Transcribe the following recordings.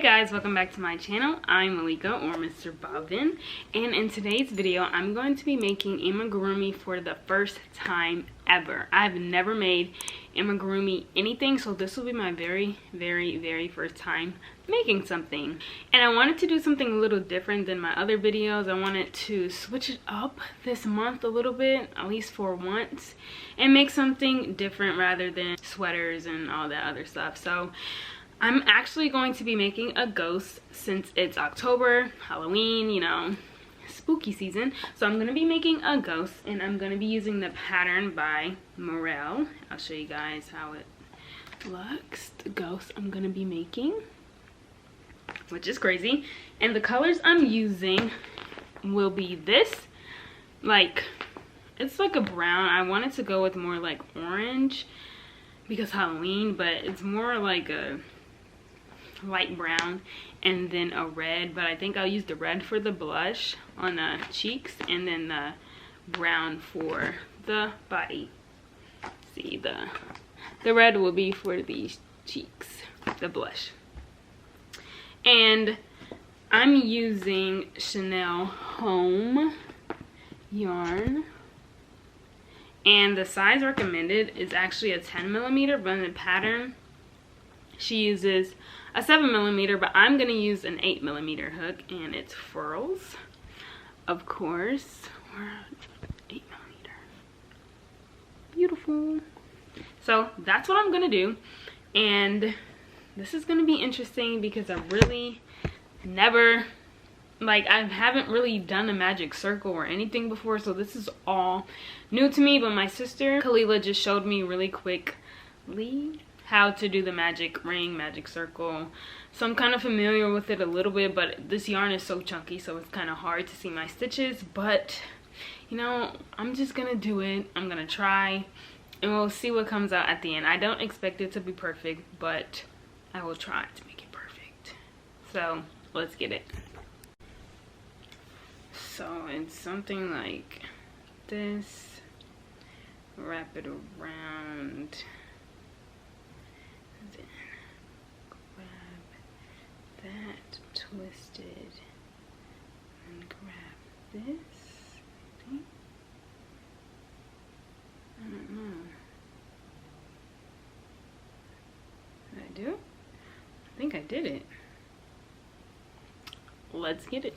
Hey guys, welcome back to my channel. I'm Malika, or Mr. Bobbin, and in today's video I'm going to be making amigurumi for the first time ever. I've never made amigurumi anything, so this will be my very first time making something. And I wanted to do something a little different than my other videos. I wanted to switch it up this month a little bit, at least for once, and make something different rather than sweaters and all that other stuff. So I'm actually going to be making a ghost since it's October, Halloween, you know, spooky season. So I'm going to be making a ghost, and I'm going to be using the pattern by Morel. I'll show you guys how it looks. The ghost I'm going to be making, which is crazy. And the colors I'm using will be this, like, it's like a brown. I wanted to go with more like orange because Halloween, but it's more like a light brown and then a red, but I think I'll use the red for the blush on the cheeks and then the brown for the body. See, the red will be for the cheeks, the blush. And I'm using Chanel Home yarn, and the size recommended is actually a 10mm, but in the pattern she uses a 7mm, but I'm gonna use an 8mm hook, and it's furls, of course. 8mm. Beautiful. So that's what I'm gonna do, and this is gonna be interesting because I really never, like, I haven't really done a magic circle or anything before, so this is all new to me. But my sister Kalila just showed me really quickly how to do the magic ring, magic circle, so I'm kind of familiar with it a little bit, but this yarn is so chunky, so it's kind of hard to see my stitches. But you know, I'm just gonna do it. I'm gonna try, and we'll see what comes out at the end. I don't expect it to be perfect, but I will try to make it perfect. So let's get it. So it's something like this. Wrap it around, then grab that twisted, and grab this. I don't know. Did I do it? I think I did it. Let's get it.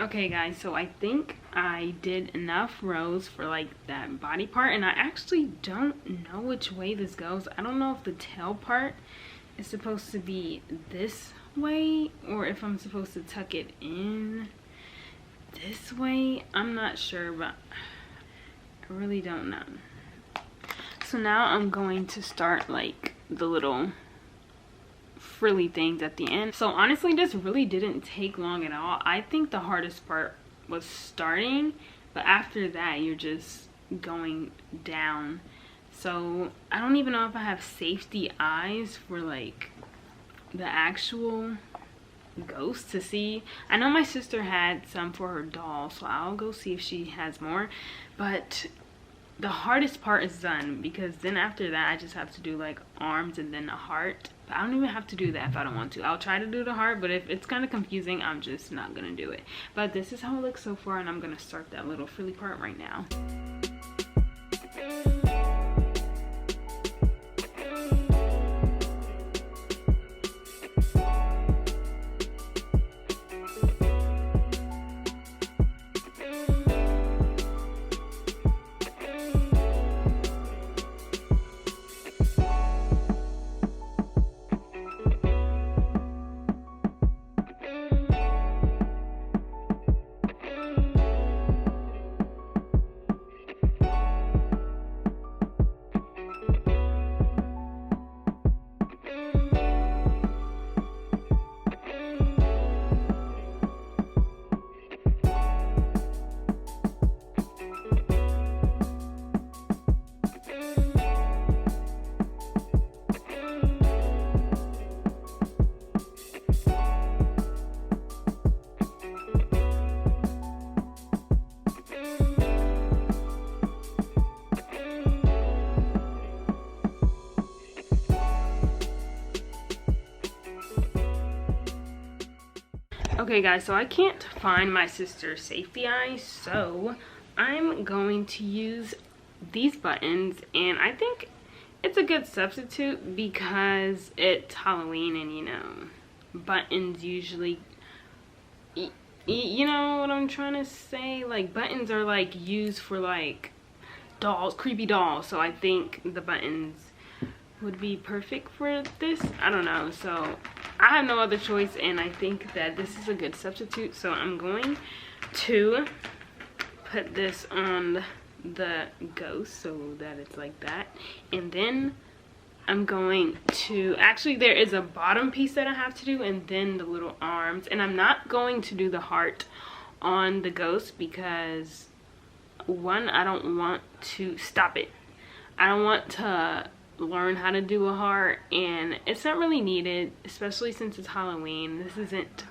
Okay guys, so I think I did enough rows for like that body part, and I actually don't know which way this goes. I don't know if the tail part is supposed to be this way or if I'm supposed to tuck it in this way. I'm not sure, but I really don't know. So now I'm going to start like the little frilly things at the end. So honestly, this really didn't take long at all. I think the hardest part was starting, but after that you're just going down. So I don't even know if I have safety eyes for like the actual ghost to see. I know my sister had some for her doll, so I'll go see if she has more. But the hardest part is done, because then after that I just have to do like arms and then a heart. But I don't even have to do that if I don't want to. I'll try to do the heart, but if it's kind of confusing, I'm just not gonna do it. But this is how it looks so far, and I'm gonna start that little frilly part right now. Okay guys, so I can't find my sister's safety eyes, so I'm going to use these buttons, and I think it's a good substitute because it's Halloween, and you know, buttons usually, you know what I'm trying to say, like buttons are like used for like dolls, creepy dolls, so I think the buttons would be perfect for this. I don't know, so I have no other choice, and I think that this is a good substitute. So I'm going to put this on the ghost so that it's like that, and then I'm going to, actually there is a bottom piece that I have to do, and then the little arms. And I'm not going to do the heart on the ghost because one, I don't want to stop it. I don't want to learn how to do a heart, and it's not really needed, especially since it's Halloween. This isn't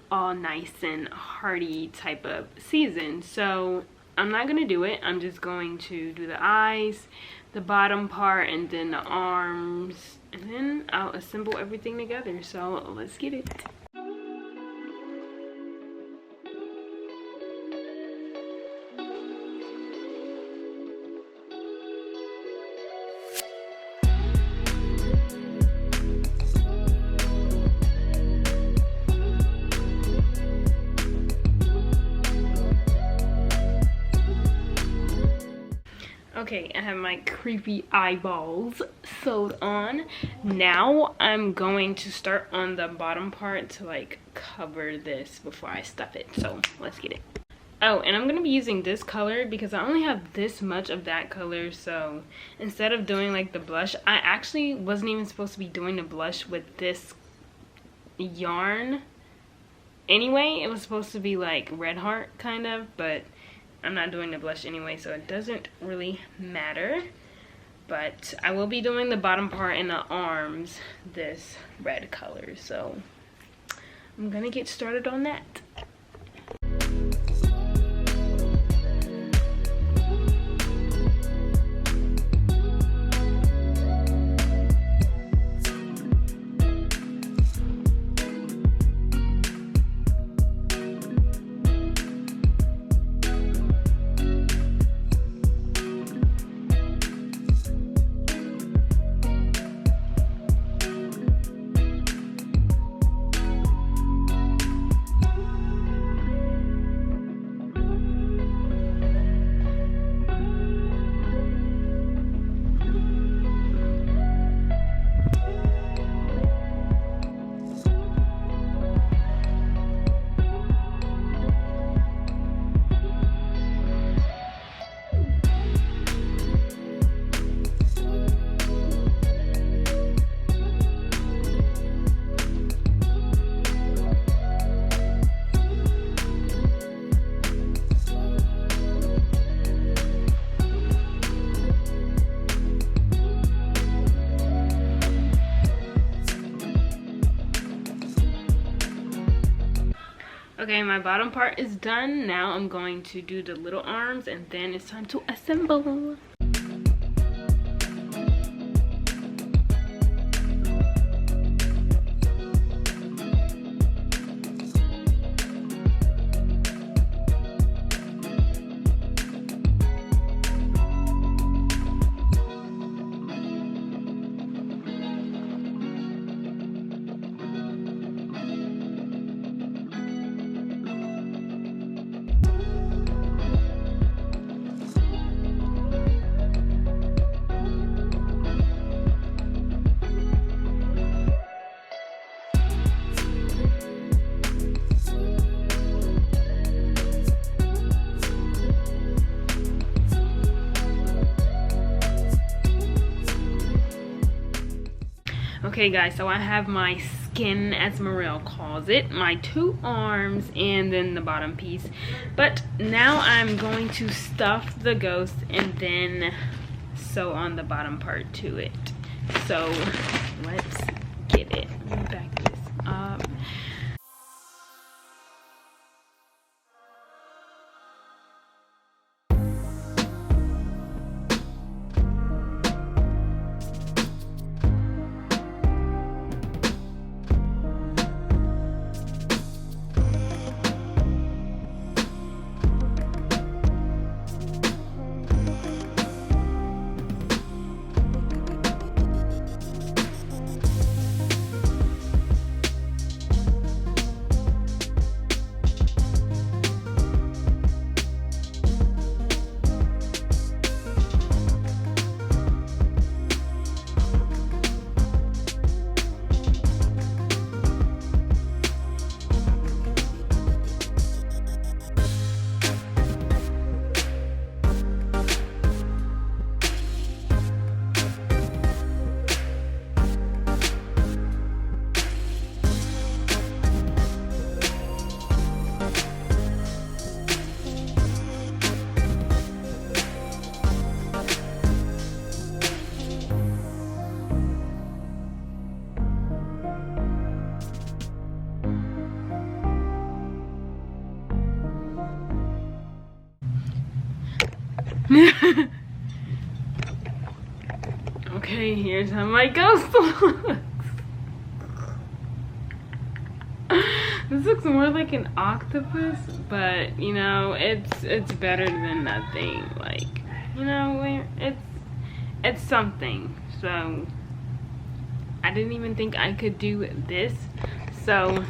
all nice and hearty type of season, so I'm not gonna do it. I'm just going to do the eyes, the bottom part, and then the arms, and then I'll assemble everything together. So let's get it. Okay, I have my creepy eyeballs sewed on. Now I'm going to start on the bottom part to like cover this before I stuff it. So let's get it. Oh, and I'm gonna be using this color because I only have this much of that color. So instead of doing like the blush, I actually wasn't even supposed to be doing the blush with this yarn anyway. It was supposed to be like red heart kind of, but I'm not doing the blush anyway, so it doesn't really matter. But I will be doing the bottom part and the arms this red color, so I'm gonna get started on that. Okay, my bottom part is done. Now I'm going to do the little arms and then it's time to assemble. Okay guys, so I have my skin, as Morel calls it, my 2 arms and then the bottom piece. But now I'm going to stuff the ghost and then sew on the bottom part to it. So let's get it. Let me back this up. Okay, here's how my ghost looks. This looks more like an octopus, but you know, it's better than nothing. Like, you know, it's something. So I didn't even think I could do this. So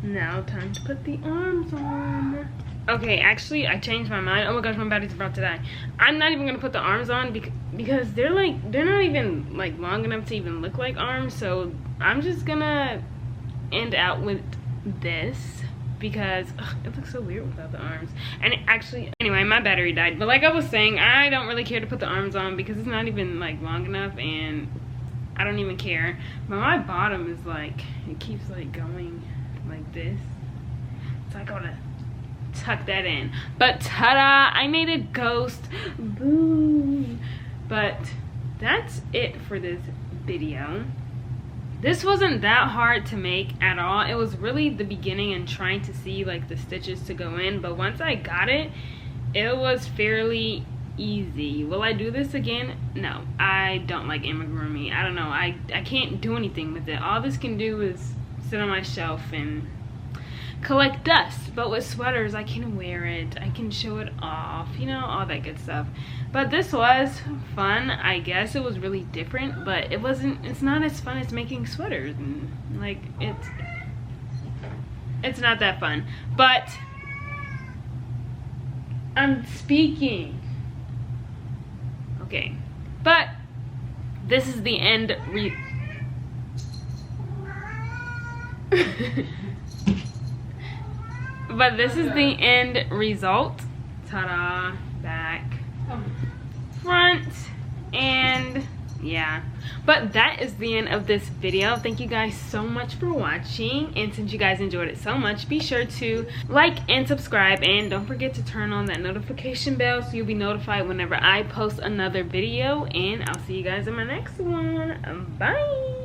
now time to put the arms on. Okay, actually I changed my mind. Oh my gosh, my battery's about to die. I'm not even gonna put the arms on because they're not even like long enough to even look like arms. So I'm just gonna end out with this because it looks so weird without the arms. And anyway, my battery died. But like I was saying, I don't really care to put the arms on because it's not even like long enough and I don't even care. But my bottom is like, it keeps like going like this. So I gotta tuck that in. But ta-da, I made a ghost. Boom. But that's it for this video. This wasn't that hard to make at all. It was really the beginning and trying to see like the stitches to go in, but once I got it, it was fairly easy. Will I do this again? No, I don't like amigurumi. I don't know, I can't do anything with it. All this can do is sit on my shelf and collect dust. But with sweaters, I can wear it, I can show it off, you know, all that good stuff. But this was fun, I guess. It was really different, but it's not as fun as making sweaters, and like it's not that fun. But I'm speaking. Okay, but this is the end but this is the end result. Ta-da, back, front, and yeah. But that is the end of this video. Thank you guys so much for watching, and since you guys enjoyed it so much, be sure to like and subscribe, and don't forget to turn on that notification bell so you'll be notified whenever I post another video. And I'll see you guys in my next one. Bye.